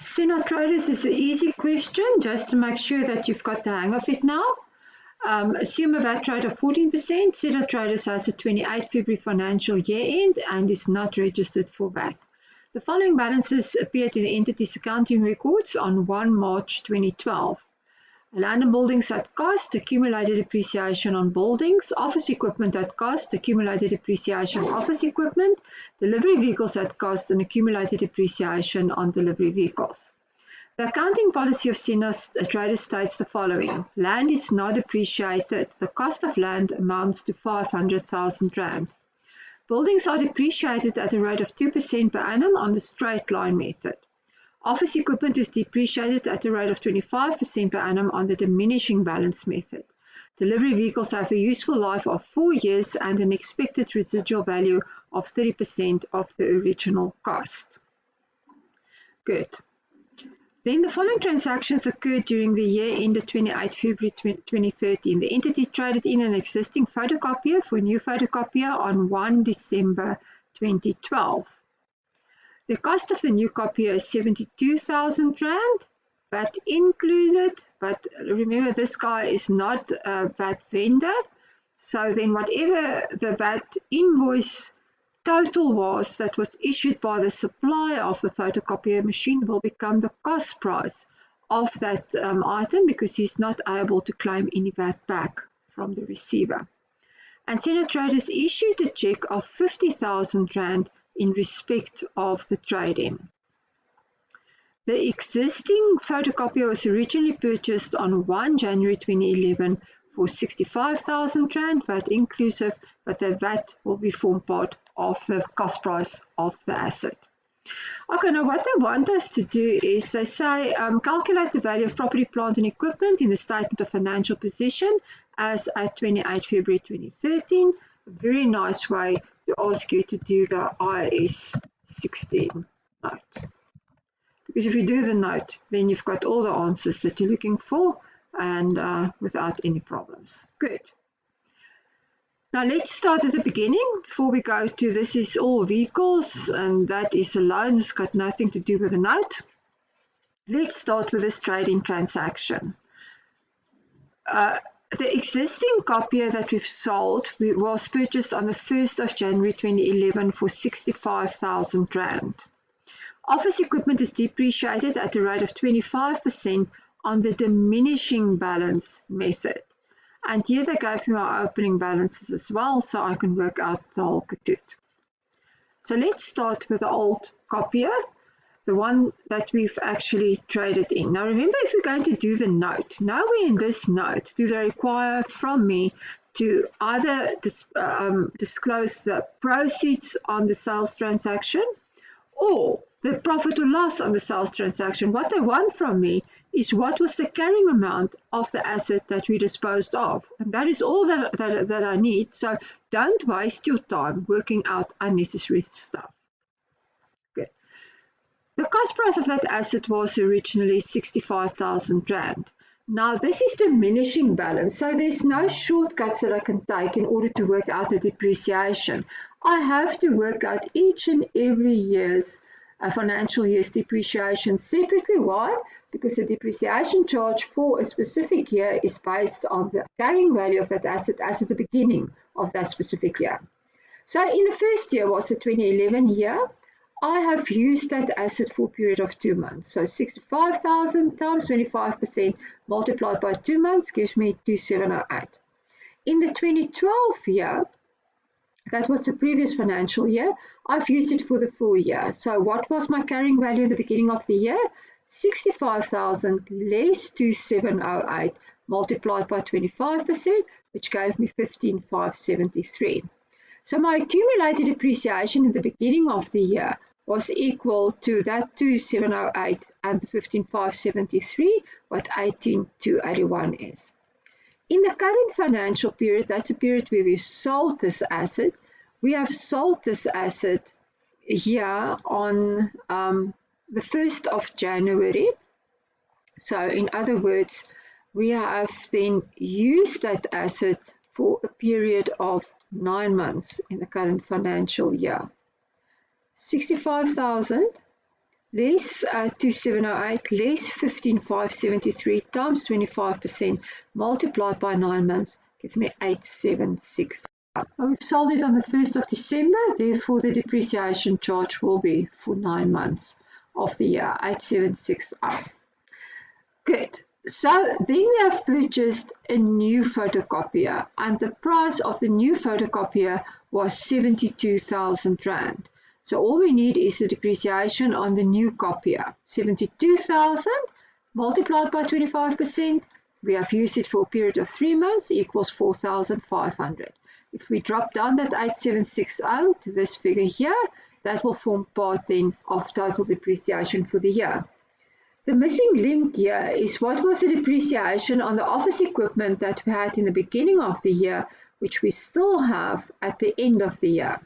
Senna traders is an easy question, just to make sure that you've got the hang of it now. Assume a VAT rate of 14%. Senna traders has a 28 February financial year end and is not registered for VAT. The following balances appeared in the entity's accounting records on 1 March 2012. Land and buildings at cost, accumulated depreciation on buildings, office equipment at cost, accumulated depreciation on office equipment, delivery vehicles at cost, and accumulated depreciation on delivery vehicles. The accounting policy of Senna Traders states the following. Land is not depreciated. The cost of land amounts to 500,000 Rand. Buildings are depreciated at a rate of 2% per annum on the straight line method. Office equipment is depreciated at a rate of 25% per annum on the diminishing balance method. Delivery vehicles have a useful life of 4 years and an expected residual value of 30% of the original cost. Good. Then the following transactions occurred during the year ended 28 February 2013. The entity traded in an existing photocopier for a new photocopier on 1 December 2012. The cost of the new copier is 72,000 Rand, VAT included, but remember this guy is not a VAT vendor, so then whatever the VAT invoice total was that was issued by the supplier of the photocopier machine will become the cost price of that item because he's not able to claim any VAT back from the receiver. And Senna Traders issued a cheque of 50,000 Rand in respect of the trade-in. The existing photocopier was originally purchased on 1 January 2011 for 65,000 Rand, VAT inclusive, but the VAT will be form part of the cost price of the asset. Okay, now what they want us to do is they say calculate the value of property, plant and equipment in the statement of financial position as at 28 February 2013. A very nice way to ask you to do the IAS 16 note. Because if you do the note, then you've got all the answers that you're looking for and without any problems. Good. Now let's start at the beginning before we go to this is all vehicles and that is a loan. It's got nothing to do with the note. Let's start with this trading transaction. The existing copier that we've sold was purchased on the 1st of January 2011 for 65,000 Rand. Office equipment is depreciated at a rate of 25% on the diminishing balance method. And here they gave me my opening balances as well, so I can work out the whole katoot. So let's start with the old copier, the one that we've actually traded in. Now remember, if we're going to do the note, nowhere in this note do they require from me to either disclose the proceeds on the sales transaction or the profit or loss on the sales transaction. What they want from me is what was the carrying amount of the asset that we disposed of. And that is all that I need. So don't waste your time working out unnecessary stuff. Good. The cost price of that asset was originally 65,000 Rand. Now this is diminishing balance, so there's no shortcuts that I can take in order to work out the depreciation. I have to work out each and every year's financial year's depreciation separately. Why? Because the depreciation charge for a specific year is based on the carrying value of that asset as at the beginning of that specific year. So in the first year was the 2011 year. I have used that asset for a period of 2 months. So 65,000 times 25% multiplied by 2 months gives me 2,708. In the 2012 year, that was the previous financial year, I've used it for the full year. So what was my carrying value at the beginning of the year? 65,000 less 2,708 multiplied by 25%, which gave me 15,573. So my accumulated depreciation at the beginning of the year was equal to that 2,708 and the 15,573, what 18,281 is. In the current financial period, that's a period where we've sold this asset. We have sold this asset here on the 1st of January. So in other words, we have then used that asset for a period of 9 months in the current financial year. 65,000 less 2708 less 15573 times 25% multiplied by 9 months gives me 876. We've sold it on the 1st of December, therefore the depreciation charge will be for 9 months of the year, 8760. Good. So then we have purchased a new photocopier, and the price of the new photocopier was 72,000 Rand. So all we need is the depreciation on the new copier. 72,000 multiplied by 25%. We have used it for a period of 3 months equals 4,500. If we drop down that 8760 to this figure here, that will form part then of total depreciation for the year. The missing link here is what was the depreciation on the office equipment that we had in the beginning of the year, which we still have at the end of the year.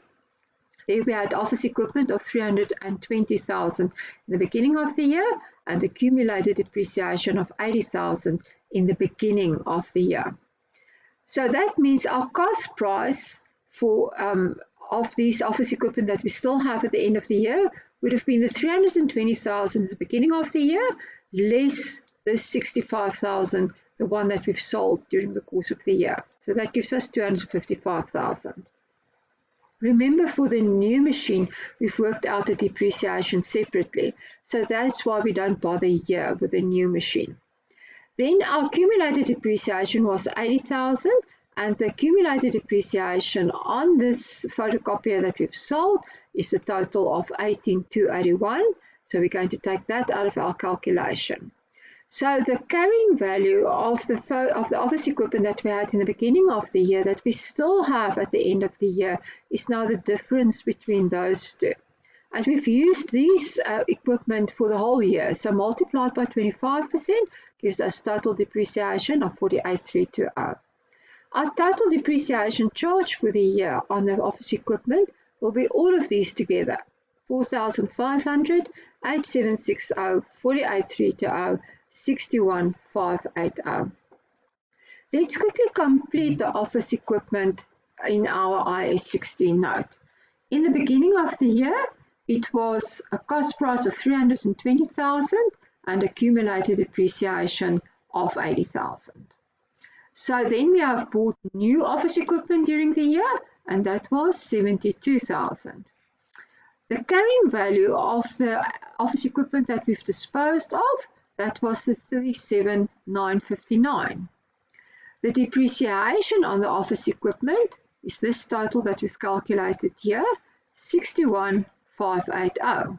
There we had office equipment of 320,000 in the beginning of the year and accumulated depreciation of 80,000 in the beginning of the year. So that means our cost price for of these office equipment that we still have at the end of the year would have been the 320,000 at the beginning of the year, less the 65,000, the one that we've sold during the course of the year. So that gives us 255,000. Remember, for the new machine, we've worked out the depreciation separately. So that's why we don't bother here with the new machine. Then our accumulated depreciation was 80,000, and the accumulated depreciation on this photocopier that we've sold is a total of 18,281. So we're going to take that out of our calculation. So the carrying value of the office equipment that we had in the beginning of the year that we still have at the end of the year is now the difference between those two. And we've used these equipment for the whole year. So multiplied by 25% gives us total depreciation of 48,320. Our total depreciation charge for the year on the office equipment will be all of these together. 4,500, 8,760, 48,320, 61,580. Let's quickly complete the office equipment in our IAS 16 note. In the beginning of the year, it was a cost price of 320,000 and accumulated depreciation of 80,000. So then we have bought new office equipment during the year, and that was 72,000. The carrying value of the office equipment that we've disposed of, that was the 37,959. The depreciation on the office equipment is this total that we've calculated here, 61,580.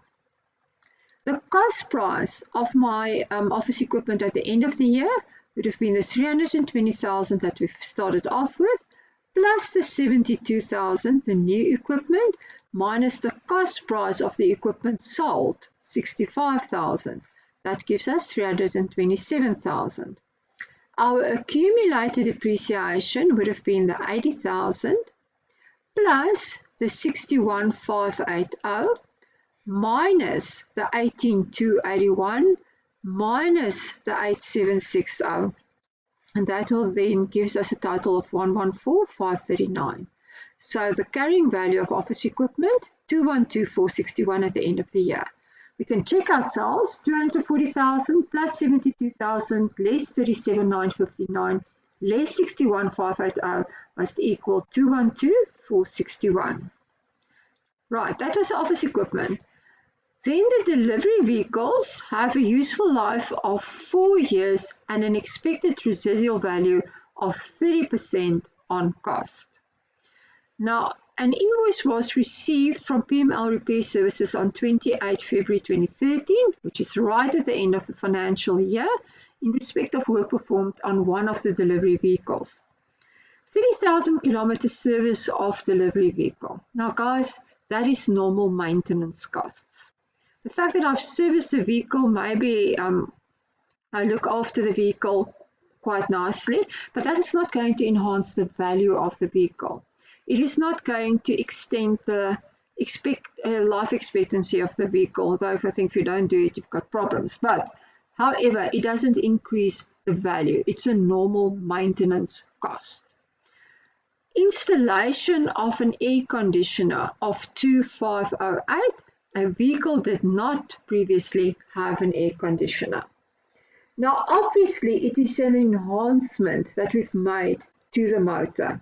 The cost price of my office equipment at the end of the year would have been the 320,000 that we've started off with, plus the 72,000, the new equipment, minus the cost price of the equipment sold, 65,000. That gives us 327,000. Our accumulated depreciation would have been the 80,000 plus the 61,580 minus the 18,281 minus the 8,760, and that will then gives us a total of 114,539. So the carrying value of office equipment, 212,461 at the end of the year. We can check ourselves, 240,000 plus 72,000 less 37,959 less 61,580 must equal 212,461. Right, that was office equipment. Then the delivery vehicles have a useful life of 4 years and an expected residual value of 30% on cost. Now, an invoice was received from PML Repair Services on 28 February 2013, which is right at the end of the financial year, in respect of work performed on one of the delivery vehicles. 30,000 kilometers service of delivery vehicle. Now, guys, that is normal maintenance costs. The fact that I've serviced the vehicle, maybe I look after the vehicle quite nicely, but that is not going to enhance the value of the vehicle. It is not going to extend the life expectancy of the vehicle, although if I think if you don't do it, you've got problems. But, however, it doesn't increase the value. It's a normal maintenance cost. Installation of an air conditioner of 2508 a vehicle did not previously have an air conditioner. Now, obviously, it is an enhancement that we've made to the motor.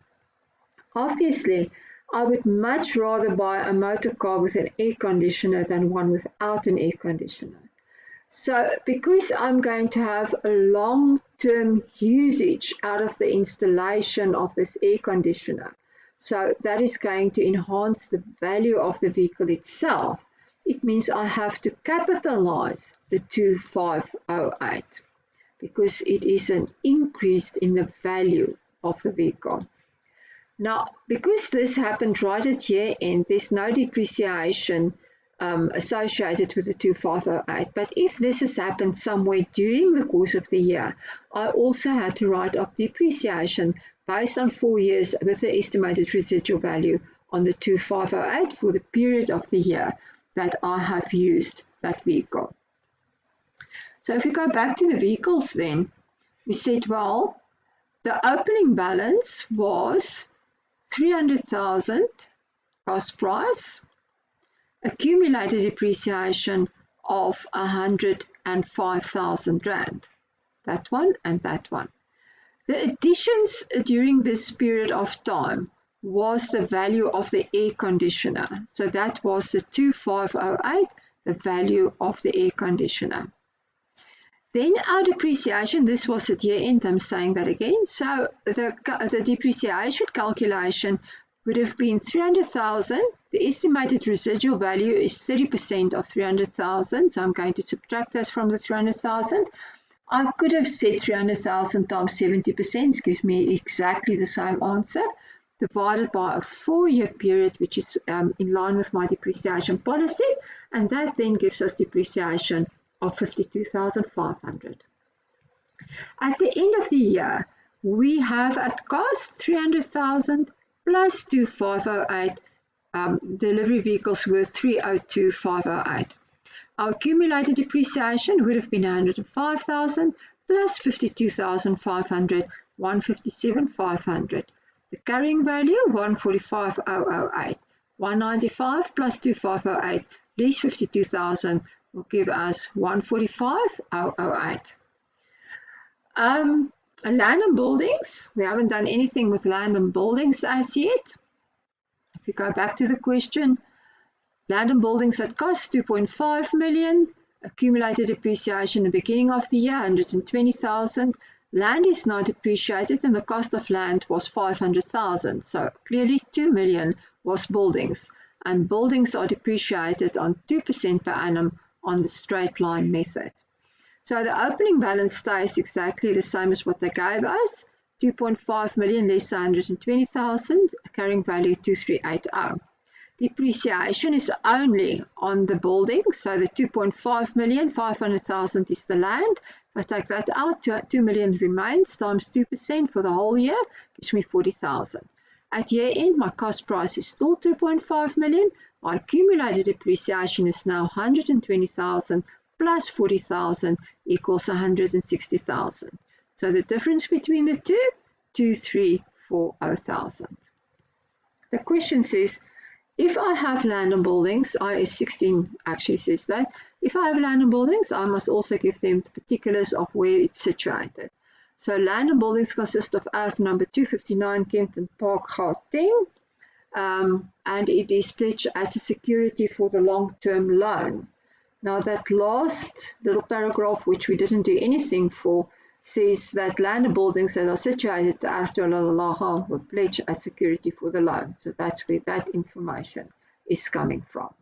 Obviously, I would much rather buy a motor car with an air conditioner than one without an air conditioner. So, because I'm going to have a long-term usage out of the installation of this air conditioner, so that is going to enhance the value of the vehicle itself. It means I have to capitalize the 2508 because it is an increase in the value of the vehicle. Now, because this happened right at year end, there's no depreciation associated with the 2508. But if this has happened somewhere during the course of the year, I also had to write up depreciation based on 4 years with the estimated residual value on the 2508 for the period of the year that I have used that vehicle. So if we go back to the vehicles then, we said, well, the opening balance was 300,000 cost price, accumulated depreciation of 105,000 Rand. That one and that one. The additions during this period of time was the value of the air conditioner. So that was the 2508, the value of the air conditioner. Then our depreciation, this was at year end, I'm saying that again. So the depreciation calculation would have been 300,000. The estimated residual value is 30% of 300,000. So I'm going to subtract that from the 300,000. I could have said 300,000 times 70% gives me exactly the same answer, divided by a 4-year period, which is in line with my depreciation policy. And that then gives us depreciation of 52,500. At the end of the year, we have at cost 300,000 plus 2508 delivery vehicles worth 302,508. Our accumulated depreciation would have been 105,000 plus 52,500, 157,500. The carrying value 145,008. 195 plus 2508 leaves 52,000 will give us 145,008. Land and buildings, we haven't done anything with land and buildings as yet. If you go back to the question, land and buildings at cost 2.5 million, accumulated depreciation at the beginning of the year 120,000. Land is now depreciated and the cost of land was 500,000. So clearly 2 million was buildings, and buildings are depreciated on 2% per annum on the straight line method. So the opening balance stays exactly the same as what they gave us, 2.5 million less 120,000, carrying value 2380. Depreciation is only on the building, so the 2.5 million, 500,000 is the land. If I take that out, 2 million remains times 2% for the whole year, gives me 40,000. At year end, my cost price is still 2.5 million. My accumulated depreciation is now 120,000 plus 40,000 equals 160,000. So the difference between the two, 2,340,000. The question says, if I have land and buildings, IS 16 actually says that, if I have land and buildings, I must also give them the particulars of where it's situated. So land and buildings consist of erf number 259 Kempton Park, Gauteng, and it is pledged as a security for the long-term loan. Now that last little paragraph, which we didn't do anything for, says that land and buildings that are situated after were pledged as security for the loan. So that's where that information is coming from.